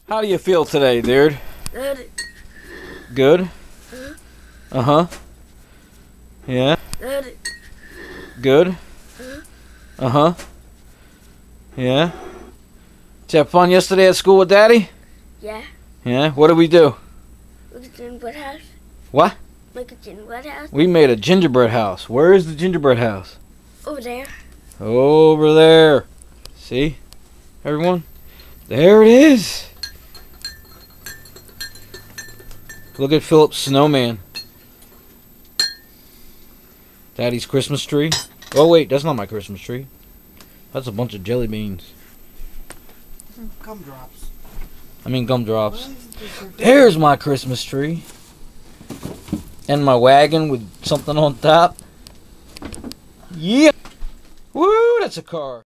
How do you feel today, dude? Good. Good? Uh-huh. Yeah? Good. Good? Uh-huh. Yeah? Did you have fun yesterday at school with Daddy? Yeah. Yeah? What did we do? Look at the gingerbread house. What? Make a gingerbread house. We made a gingerbread house. Where is the gingerbread house? Over there. Over there. See? Everyone? There it is. Look at Philip's snowman. Daddy's Christmas tree. Oh wait, that's not my Christmas tree. That's a bunch of jelly beans. Gumdrops. I mean gumdrops. There's my Christmas tree. And my wagon with something on top. Yeah. Woo, that's a car.